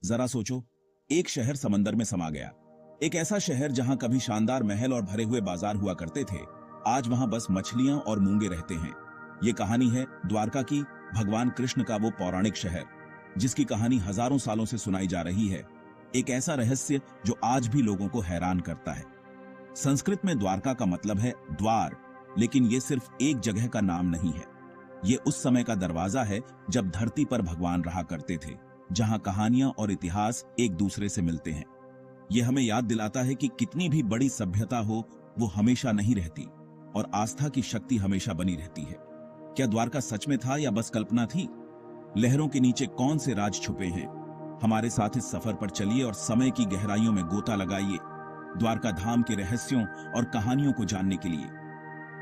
जरा सोचो, एक शहर समंदर में समा गया। एक ऐसा शहर जहां कभी शानदार महल और भरे हुए बाजार हुआ करते थे, आज वहां बस मछलियां और मूंगे रहते हैं। ये कहानी है द्वारका की, भगवान कृष्ण का वो पौराणिक शहर जिसकी कहानी हजारों सालों से सुनाई जा रही है। एक ऐसा रहस्य जो आज भी लोगों को हैरान करता है। संस्कृत में द्वारका का मतलब है द्वार, लेकिन ये सिर्फ एक जगह का नाम नहीं है। ये उस समय का दरवाजा है जब धरती पर भगवान रहा करते थे, जहां कहानियां और इतिहास एक दूसरे से मिलते हैं। यह हमें याद दिलाता है कि कितनी भी बड़ी सभ्यता हो, वो हमेशा नहीं रहती और आस्था की शक्ति हमेशा बनी रहती है। क्या द्वारका सच में था या बस कल्पना थी? लहरों के नीचे कौन से राज छुपे हैं? हमारे साथ इस सफर पर चलिए और समय की गहराइयों में गोता लगाइए, द्वारका धाम के रहस्यों और कहानियों को जानने के लिए।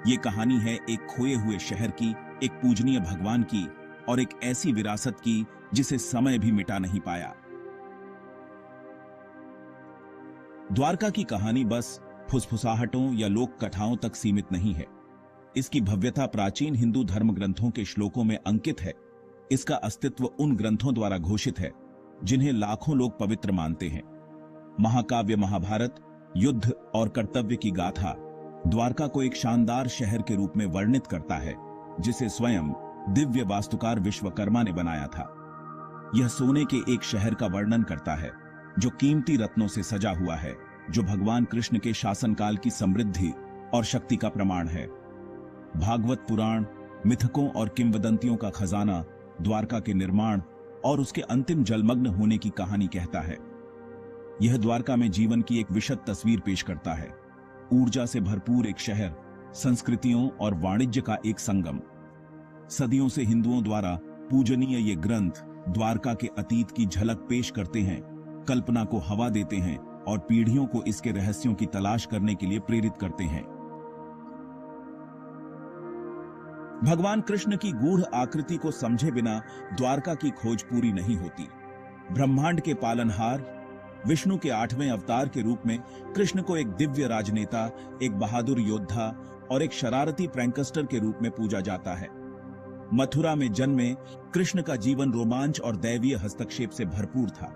ये कहानी है एक खोए हुए शहर की, एक पूजनीय भगवान की और एक ऐसी विरासत की जिसे समय भी मिटा नहीं पाया। द्वारका की कहानी बस फुसफुसाहटों या लोक कथाओं तक सीमित नहीं है। इसकी भव्यता प्राचीन हिंदू धर्म ग्रंथों के श्लोकों में अंकित है। इसका अस्तित्व उन ग्रंथों द्वारा घोषित है जिन्हें लाखों लोग पवित्र मानते हैं। महाकाव्य महाभारत, युद्ध और कर्तव्य की गाथा द्वारका को एक शानदार शहर के रूप में वर्णित करता है, जिसे स्वयं दिव्य वास्तुकार विश्वकर्मा ने बनाया था। यह सोने के एक शहर का वर्णन करता है जो कीमती रत्नों से सजा हुआ है, जो भगवान कृष्ण के शासनकाल की समृद्धि और शक्ति का प्रमाण है। भागवत पुराण, मिथकों और किंवदंतियों का खजाना द्वारका के निर्माण और उसके अंतिम जलमग्न होने की कहानी कहता है। यह द्वारका में जीवन की एक विशद तस्वीर पेश करता है। ऊर्जा से भरपूर एक शहर, संस्कृतियों और वाणिज्य का एक संगम। सदियों से हिंदुओं द्वारा पूजनीय ये ग्रंथ द्वारका के अतीत की झलक पेश करते हैं, कल्पना को हवा देते हैं और पीढ़ियों को इसके रहस्यों की तलाश करने के लिए प्रेरित करते हैं। भगवान कृष्ण की गूढ़ आकृति को समझे बिना द्वारका की खोज पूरी नहीं होती। ब्रह्मांड के पालनहार, विष्णु के 8वें अवतार के रूप में कृष्ण को एक दिव्य राजनेता, एक बहादुर योद्धा और एक शरारती प्रैंकस्टर के रूप में पूजा जाता है। मथुरा में जन्मे कृष्ण का जीवन रोमांच और दैवीय हस्तक्षेप से भरपूर था।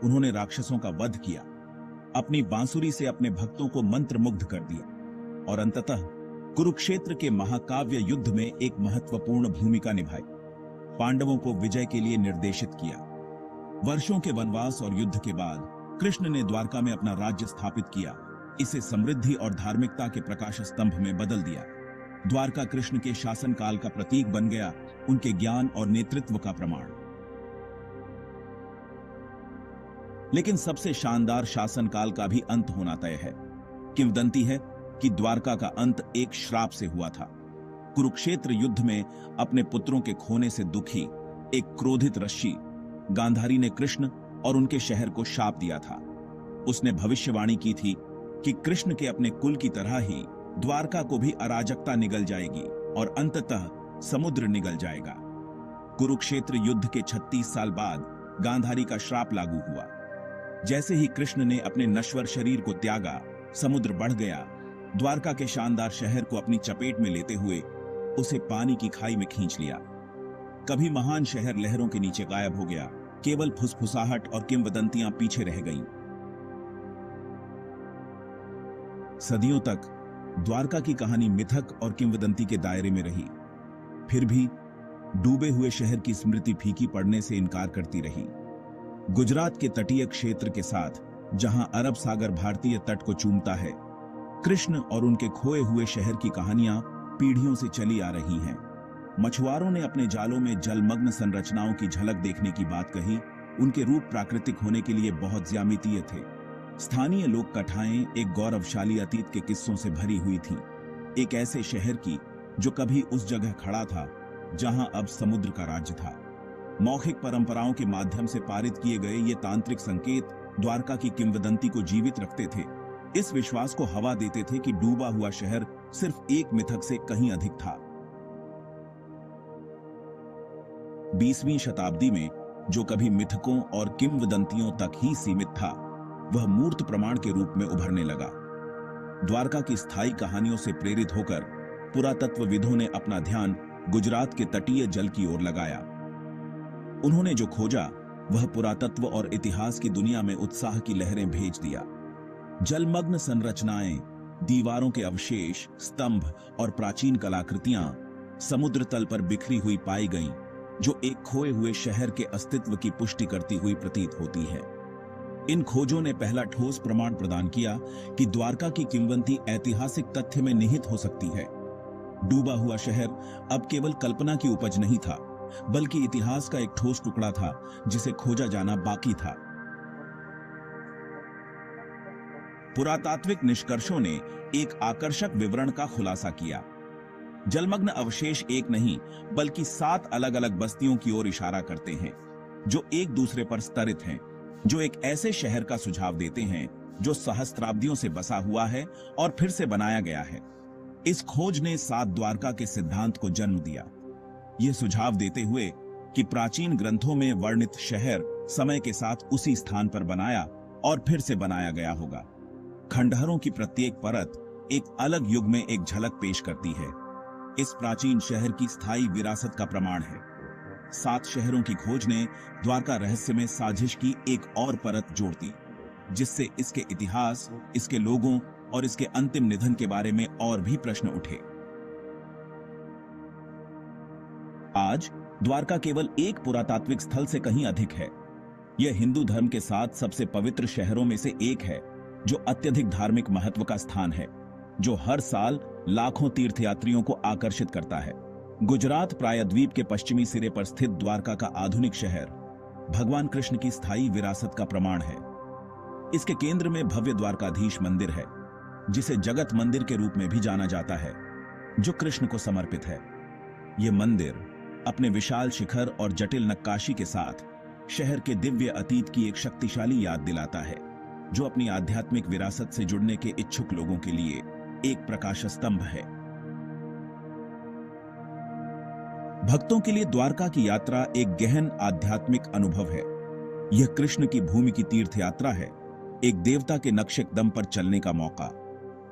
उन्होंने राक्षसों का वध किया, अपनी बांसुरी से अपने भक्तों को मंत्रमुग्ध कर दिया और अंततः कुरुक्षेत्र के महाकाव्य युद्ध में एक महत्वपूर्ण भूमिका निभाई। पांडवों को विजय के लिए निर्देशित किया। वर्षों के वनवास और युद्ध के बाद कृष्ण ने द्वारका में अपना राज्य स्थापित किया, इसे समृद्धि और धार्मिकता के प्रकाश स्तंभ में बदल दिया। द्वारका कृष्ण के शासनकाल का प्रतीक बन गया, उनके ज्ञान और नेतृत्व का प्रमाण। लेकिन सबसे शानदार शासनकाल का भी अंत होना तय है। किंवदंती है कि द्वारका का अंत एक श्राप से हुआ था। कुरुक्षेत्र युद्ध में अपने पुत्रों के खोने से दुखी एक क्रोधित ऋषि गांधारी ने कृष्ण और उनके शहर को शाप दिया था। उसने भविष्यवाणी की थी कि कृष्ण के अपने कुल की तरह ही द्वारका को भी अराजकता निगल जाएगी और अंततः समुद्र निगल जाएगा। कुरुक्षेत्र युद्ध के 36 साल बाद गांधारी का श्राप लागू हुआ। जैसे ही कृष्ण ने अपने नश्वर शरीर को त्यागा, समुद्र बढ़ गया, द्वारका के शानदार शहर को अपनी चपेट में लेते हुए उसे पानी की खाई में खींच लिया। कभी महान शहर लहरों के नीचे गायब हो गया, केवल फुसफुसाहट और किंवदंतियां पीछे रह गईं। सदियों तक द्वारका की कहानी मिथक और किंवदंती के दायरे में रही। फिर भी डूबे हुए शहर की स्मृति फीकी पड़ने से इनकार करती रही। गुजरात के तटीय क्षेत्र के साथ, जहां अरब सागर भारतीय तट को चूमता है, कृष्ण और उनके खोए हुए शहर की कहानियां पीढ़ियों से चली आ रही हैं। मछुआरों ने अपने जालों में जलमग्न संरचनाओं की झलक देखने की बात कही। उनके रूप प्राकृतिक होने के लिए बहुत ज्यामितीय थे। स्थानीय लोक कथाएं एक गौरवशाली अतीत के किस्सों से भरी हुई थीं, एक ऐसे शहर की जो कभी उस जगह खड़ा था जहां अब समुद्र का राज्य था। मौखिक परंपराओं के माध्यम से पारित किए गए ये तांत्रिक संकेत द्वारका की किंवदंती को जीवित रखते थे। इस विश्वास को हवा देते थे कि डूबा हुआ शहर सिर्फ एक मिथक से कहीं अधिक था। 20वीं शताब्दी में जो कभी मिथकों और किंवदंतियों तक ही सीमित था, वह मूर्त प्रमाण के रूप में उभरने लगा। द्वारका की स्थायी कहानियों से प्रेरित होकर पुरातत्वविदों ने अपना ध्यान गुजरात के तटीय जल की ओर लगाया। उन्होंने जो खोजा वह पुरातत्व और इतिहास की दुनिया में उत्साह की लहरें भेज दिया। जलमग्न संरचनाएं, दीवारों के अवशेष, स्तंभ और प्राचीन कलाकृतियां समुद्र तल पर बिखरी हुई पाई गईं, जो एक खोए हुए शहर के अस्तित्व की पुष्टि करती हुई प्रतीत होती है। इन खोजों ने पहला ठोस प्रमाण प्रदान किया कि द्वारका की किंवदंती ऐतिहासिक तथ्य में निहित हो सकती है। डूबा हुआ शहर अब केवल कल्पना की उपज नहीं था, बल्कि इतिहास का एक ठोस टुकड़ा था जिसे खोजा जाना बाकी था। पुरातात्विक निष्कर्षों ने एक आकर्षक विवरण का खुलासा किया। जलमग्न अवशेष एक नहीं, बल्कि 7 अलग-अलग बस्तियों की ओर इशारा करते हैं, जो एक दूसरे पर स्तरित हैं, जो एक ऐसे शहर का सुझाव देते हैं जो सहस्त्राब्दियों से बसा हुआ है और फिर से बनाया गया है। इस खोज ने 7 द्वारका के सिद्धांत को जन्म दिया, यह सुझाव देते हुए कि प्राचीन ग्रंथों में वर्णित शहर समय के साथ उसी स्थान पर बनाया और फिर से बनाया गया होगा। खंडहरों की प्रत्येक परत एक अलग युग में एक झलक पेश करती है। इस प्राचीन शहर की स्थायी विरासत का प्रमाण है। 7 शहरों की खोज ने द्वारका रहस्य में साजिश की एक और परत जोड़ दी, जिससे इसके इतिहास, इसके लोगों और इसके अंतिम निधन के बारे में और भी प्रश्न उठे। आज द्वारका केवल एक पुरातात्विक स्थल से कहीं अधिक है। यह हिंदू धर्म के 7 सबसे पवित्र शहरों में से एक है, जो अत्यधिक धार्मिक महत्व का स्थान है, जो हर साल लाखों तीर्थयात्रियों को आकर्षित करता है। गुजरात प्रायद्वीप के पश्चिमी सिरे पर स्थित द्वारका का आधुनिक शहर भगवान कृष्ण की स्थायी विरासत का प्रमाण है। इसके केंद्र में भव्य द्वारकाधीश मंदिर है, जिसे जगत मंदिर के रूप में भी जाना जाता है, जो कृष्ण को समर्पित है। यह मंदिर अपने विशाल शिखर और जटिल नक्काशी के साथ शहर के दिव्य अतीत की एक शक्तिशाली याद दिलाता है, जो अपनी आध्यात्मिक विरासत से जुड़ने के इच्छुक लोगों के लिए एक प्रकाश स्तंभ है। भक्तों के लिए द्वारका की यात्रा एक गहन आध्यात्मिक अनुभव है। यह कृष्ण की भूमि की तीर्थ यात्रा है, एक देवता के नक्शे कदम पर चलने का मौका।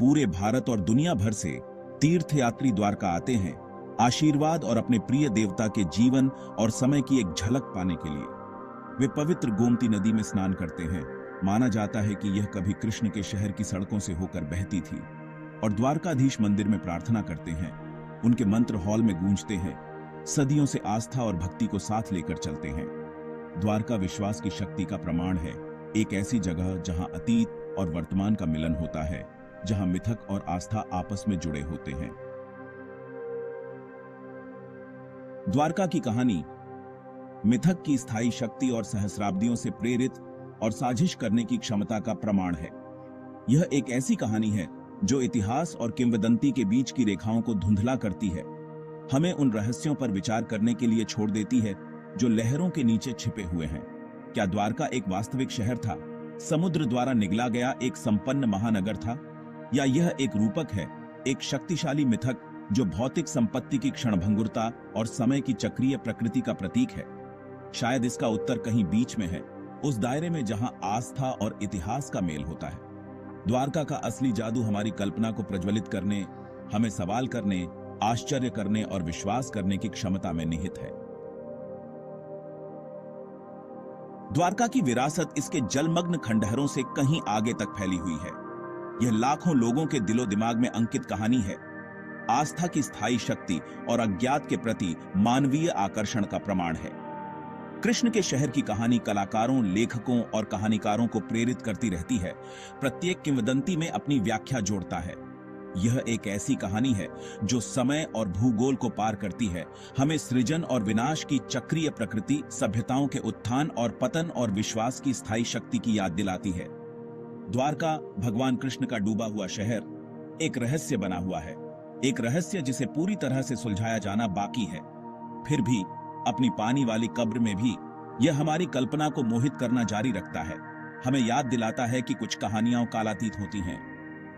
पूरे भारत और दुनिया भर से तीर्थयात्री द्वारका आते हैं, आशीर्वाद और अपने प्रिय देवता के जीवन और समय की एक झलक पाने के लिए। वे पवित्र गोमती नदी में स्नान करते हैं। माना जाता है कि यह कभी कृष्ण के शहर की सड़कों से होकर बहती थी, और द्वारकाधीश मंदिर में प्रार्थना करते हैं। उनके मंत्र हॉल में गूंजते हैं, सदियों से आस्था और भक्ति को साथ लेकर चलते हैं। द्वारका विश्वास की शक्ति का प्रमाण है, एक ऐसी जगह जहां अतीत और वर्तमान का मिलन होता है, जहां मिथक और आस्था आपस में जुड़े होते हैं। द्वारका की कहानी मिथक की स्थायी शक्ति और सहस्राब्दियों से प्रेरित और साजिश करने की क्षमता का प्रमाण है। यह एक ऐसी कहानी है जो इतिहास और किंवदंती के बीच की रेखाओं को धुंधला करती है, हमें उन रहस्यों पर विचार करने के लिए छोड़ देती है जो लहरों के नीचे छिपे हुए हैं। क्या द्वारका एक वास्तविक शहर था, समुद्र द्वारा निगला गया एक संपन्न महानगर था, या यह एक रूपक है, एक शक्तिशाली मिथक जो भौतिक संपत्ति की क्षणभंगुरता और समय की चक्रीय प्रकृति का प्रतीक है? शायद इसका उत्तर कहीं बीच में है, उस दायरे में जहां आस्था और इतिहास का मेल होता है। द्वारका का असली जादू हमारी कल्पना को प्रज्वलित करने, हमें सवाल करने, आश्चर्य करने और विश्वास करने की क्षमता में निहित है। द्वारका की विरासत इसके जलमग्न खंडहरों से कहीं आगे तक फैली हुई है। यह लाखों लोगों के दिलो दिमाग में अंकित कहानी है, आस्था की स्थायी शक्ति और अज्ञात के प्रति मानवीय आकर्षण का प्रमाण है। कृष्ण के शहर की कहानी कलाकारों, लेखकों और कहानीकारों को प्रेरित करती रहती है, प्रत्येक किंवदंती में अपनी व्याख्या जोड़ता है। यह एक ऐसी कहानी है जो समय और भूगोल को पार करती है, हमें सृजन और विनाश की चक्रीय प्रकृति, सभ्यताओं के उत्थान और पतन और विश्वास की स्थायी शक्ति की याद दिलाती है। द्वारका, भगवान कृष्ण का डूबा हुआ शहर, एक रहस्य बना हुआ है, एक रहस्य जिसे पूरी तरह से सुलझाया जाना बाकी है। फिर भी अपनी पानी वाली कब्र में भी यह हमारी कल्पना को मोहित करना जारी रखता है, हमें याद दिलाता है कि कुछ कहानियां कालातीत होती हैं,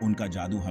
उनका जादू हम